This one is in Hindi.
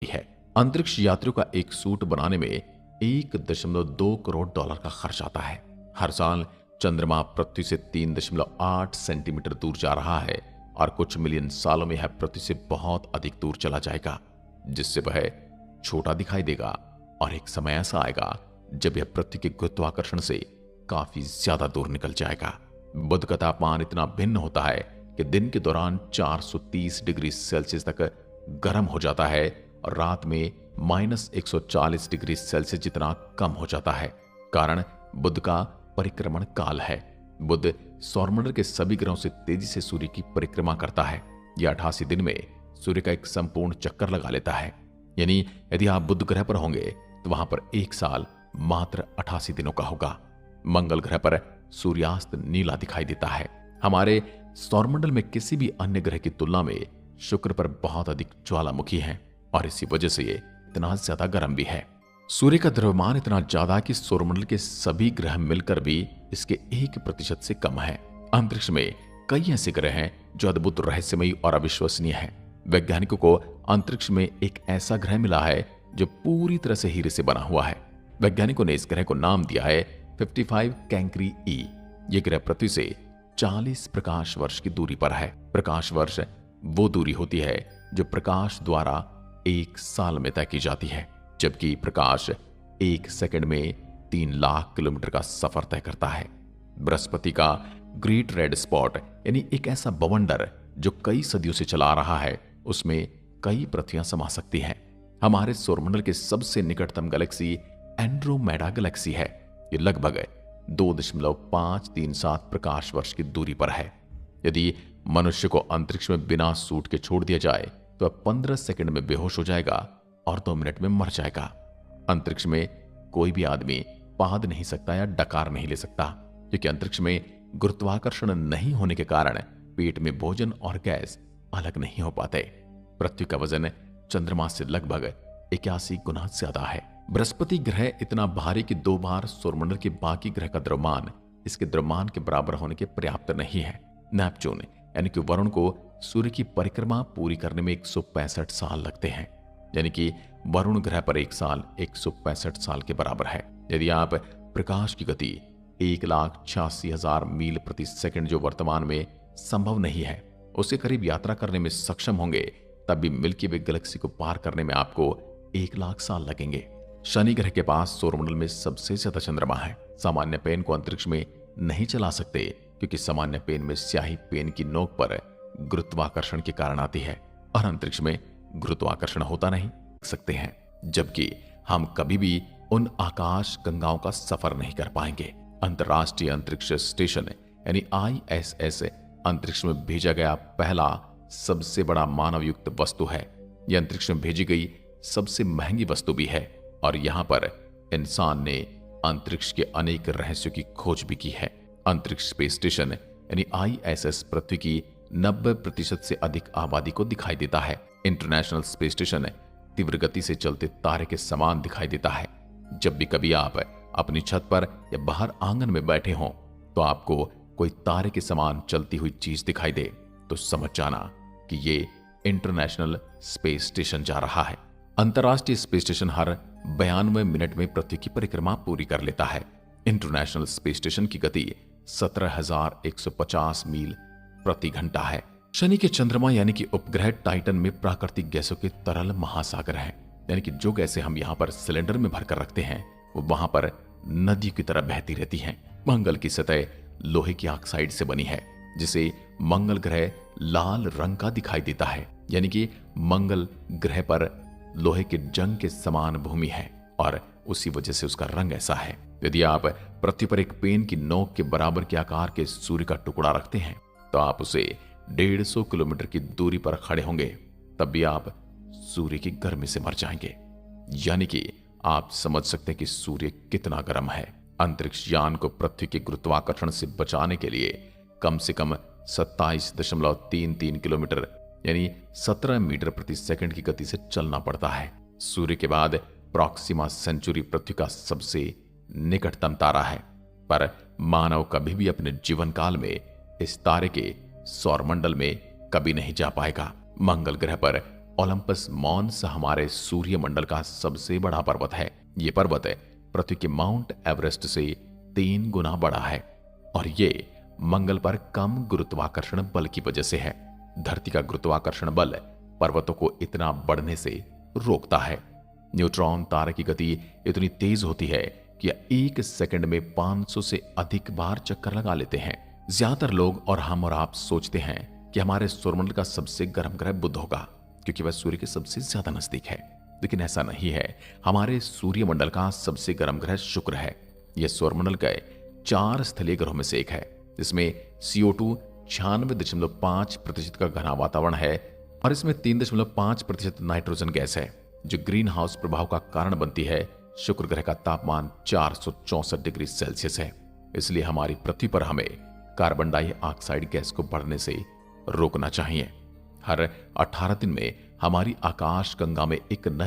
है। अंतरिक्ष यात्रियों का एक सूट बनाने में 1.2 करोड़ डॉलर का खर्च आता है। हर साल चंद्रमा पृथ्वी से 3.8 सेंटीमीटर दूर जा रहा है और कुछ मिलियन सालों में यह पृथ्वी से बहुत अधिक दूर चला जाएगा, जिससे वह छोटा दिखाई देगा और एक समय ऐसा आएगा जब यह पृथ्वी के गुरुत्वाकर्षण से काफी ज्यादा दूर निकल जाएगा। बुध का तापमान इतना भिन्न होता है कि दिन के दौरान 430 डिग्री सेल्सियस तक गर्म हो जाता है और रात में -140 डिग्री सेल्सियस जितना कम हो जाता है। कारण बुध का परिक्रमण काल है। बुध सौरमंडल के सभी ग्रहों से तेजी से सूर्य की परिक्रमा करता है। यह 88 दिन में सूर्य का एक संपूर्ण चक्कर लगा लेता है। यानी यदि आप बुध ग्रह पर होंगे तो वहां पर एक साल मात्र 88 दिनों का होगा। मंगल ग्रह पर सूर्यास्त नीला दिखाई देता है। हमारे सौरमंडल में किसी भी अन्य ग्रह की तुलना में शुक्र पर बहुत अधिक ज्वालामुखी है और इसी वजह से ये इतना ज्यादा गर्म भी है। सूर्य का द्रव्यमान इतना ज्यादा कि सौरमंडल के सभी ग्रह मिलकर भी इसके 1% से कम है। अंतरिक्ष में कई ऐसे ग्रह हैं जो अद्भुत, रहस्यमयी और अविश्वसनीय हैं। वैज्ञानिकों को अंतरिक्ष में एक ऐसा ग्रह मिला है जो पूरी तरह से हीरे से बना हुआ है। वैज्ञानिकों ने इस ग्रह को नाम दिया है 55 कैंक्री ई। यह ग्रह पृथ्वी से 40 प्रकाश वर्ष की दूरी पर है। प्रकाश वर्ष वो दूरी होती है जो प्रकाश द्वारा 1 साल में तय की जाती है, जबकि प्रकाश 1 सेकंड में 3 लाख किलोमीटर का सफर तय करता है। बृहस्पति का ग्रेट रेड स्पॉट यानी एक ऐसा बवंडर जो कई सदियों से चला आ रहा है, उसमें कई पृथ्वियां समा सकती हैं। हमारे सौरमंडल के सबसे निकटतम गैलेक्सी एंड्रोमेडा गैलेक्सी है। ये लगभग 2.537 प्रकाश वर्ष की दूरी पर है। यदि मनुष्य को अंतरिक्ष में बिना सूट के छोड़ दिया जाए तो वह 15 सेकंड में बेहोश हो जाएगा और 2 मिनट में मर जाएगा। अंतरिक्ष में कोई भी आदमी पाद नहीं सकता या डकार नहीं ले सकता, क्योंकि अंतरिक्ष में गुरुत्वाकर्षण नहीं होने के कारण पेट में भोजन और गैस अलग नहीं हो पाते। पृथ्वी का वजन चंद्रमा से लगभग 81 गुना ज्यादा है। बृहस्पति ग्रह इतना भारी कि 2 बार सौरमंडल के बाकी ग्रह का द्रव्यमान इसके द्रव्यमान के बराबर होने के पर्याप्त नहीं है। नेपच्यून यानी कि वरुण को सूर्य की परिक्रमा पूरी करने में 165 साल लगते हैं। यानी कि वरुण ग्रह पर एक साल 165 साल के बराबर है। यदि आप प्रकाश की गति 1,86,000 मील प्रति सेकंड, जो वर्तमान में संभव नहीं है, उसके करीब यात्रा करने में सक्षम होंगे, तब भी मिल्की वे गैलेक्सी को पार करने में आपको 1 लाख साल लगेंगे। शनि ग्रह के पास सौरमंडल में सबसे ज्यादा चंद्रमा है। सामान्य पेन को अंतरिक्ष में नहीं चला सकते, क्योंकि सामान्य पेन में स्याही पेन की नोक पर गुरुत्वाकर्षण के कारण आती है और अंतरिक्ष में गुरुत्वाकर्षण होता नहीं सकते हैं। जबकि हम कभी भी उन आकाश गंगाओं का सफर नहीं कर पाएंगे। अंतर्राष्ट्रीय अंतरिक्ष स्टेशन यानी ISS अंतरिक्ष में भेजा गया पहला सबसे बड़ा मानव युक्त वस्तु है। यह अंतरिक्ष में भेजी गई सबसे महंगी वस्तु भी है और यहां पर इंसान ने अंतरिक्ष के अनेक रहस्यों की खोज भी की है। अंतरिक्ष स्पेस स्टेशन यानी ISS पृथ्वी की 90% से अधिक आबादी को दिखाई देता है। इंटरनेशनल स्पेस स्टेशन तीव्र गति से चलते तारे के समान दिखाई देता है। जब भी कभी आप अपनी छत पर या बाहर आंगन में बैठे हों तो आपको कोई तारे के समान चलती हुई चीज दिखाई दे तो समझ जाना कि ये इंटरनेशनल स्पेस स्टेशन जा रहा है। अंतर्राष्ट्रीय स्पेस स्टेशन हर 92 मिनट में पृथ्वी की परिक्रमा पूरी कर लेता है। इंटरनेशनल स्पेस स्टेशन की गति 17,150 मील प्रति घंटा है। शनि के चंद्रमा यानी कि उपग्रह टाइटन में प्राकृतिक गैसों के तरल महासागर है। यानी कि जो गैसें हम यहाँ पर सिलेंडर में भरकर रखते हैं वो वहां पर नदी की तरह बहती रहती हैं। मंगल की सतह लोहे की ऑक्साइड से बनी है, जिसे मंगल ग्रह लाल रंग का दिखाई देता है। यानी कि मंगल ग्रह पर लोहे के जंग के समान भूमि है और उसी वजह से उसका रंग ऐसा है। यदि आप पृथ्वी पर एक पेन की नोक के बराबर के आकार के सूर्य का टुकड़ा रखते हैं तो आप उसे 150 किलोमीटर की दूरी पर खड़े होंगे, तब भी आप सूर्य की गर्मी से मर जाएंगे। यानी कि आप समझ सकते हैं कि सूर्य कितना गर्म है। अंतरिक्ष यान को पृथ्वी के गुरुत्वाकर्षण से बचाने के लिए कम से कम 27.33 किलोमीटर यानी 17 मीटर प्रति सेकंड की गति से चलना पड़ता है। सूर्य के बाद प्रॉक्सिमा सेंचुरी पृथ्वी का सबसे निकटतम तारा है, पर मानव कभी भी अपने जीवन काल में इस तारे के सौरमंडल में कभी नहीं जा पाएगा। मंगल ग्रह पर ओलंपस मॉन्स हमारे सूर्यमंडल का सबसे बड़ा पर्वत है। यह पर्वत पृथ्वी के माउंट एवरेस्ट से 3 गुना बड़ा है और ये मंगल पर कम गुरुत्वाकर्षण बल की वजह से है। धरती का गुरुत्वाकर्षण बल पर्वतों को इतना बढ़ने से रोकता है। न्यूट्रॉन तारे की गति इतनी तेज होती है कि 1 सेकंड में 500 से अधिक बार चक्कर लगा लेते हैं। ज्यादातर लोग और हम और आप सोचते हैं कि हमारे सौरमंडल का सबसे गर्म ग्रह बुध होगा क्योंकि वह सूर्य के सबसे ज्यादा नजदीक है, लेकिन ऐसा नहीं है। हमारे सूर्यमंडल का सबसे गर्म ग्रह शुक्र है। यह सौरमंडल के 4 स्थलीय ग्रहों में से एक है, जिसमें CO2 96.5% का घना वातावरण है और इसमें 3.5% नाइट्रोजन गैस है जो ग्रीन हाउस प्रभाव का कारण बनती है। शुक्र ग्रह का तापमान 464 डिग्री सेल्सियस है, इसलिए हमारी पृथ्वी पर हमें कार्बन डाइऑक्साइड गैस को बढ़ने से रोकना चाहिए। हर 18 दिन में हमारी आकाश गंगा में एक नई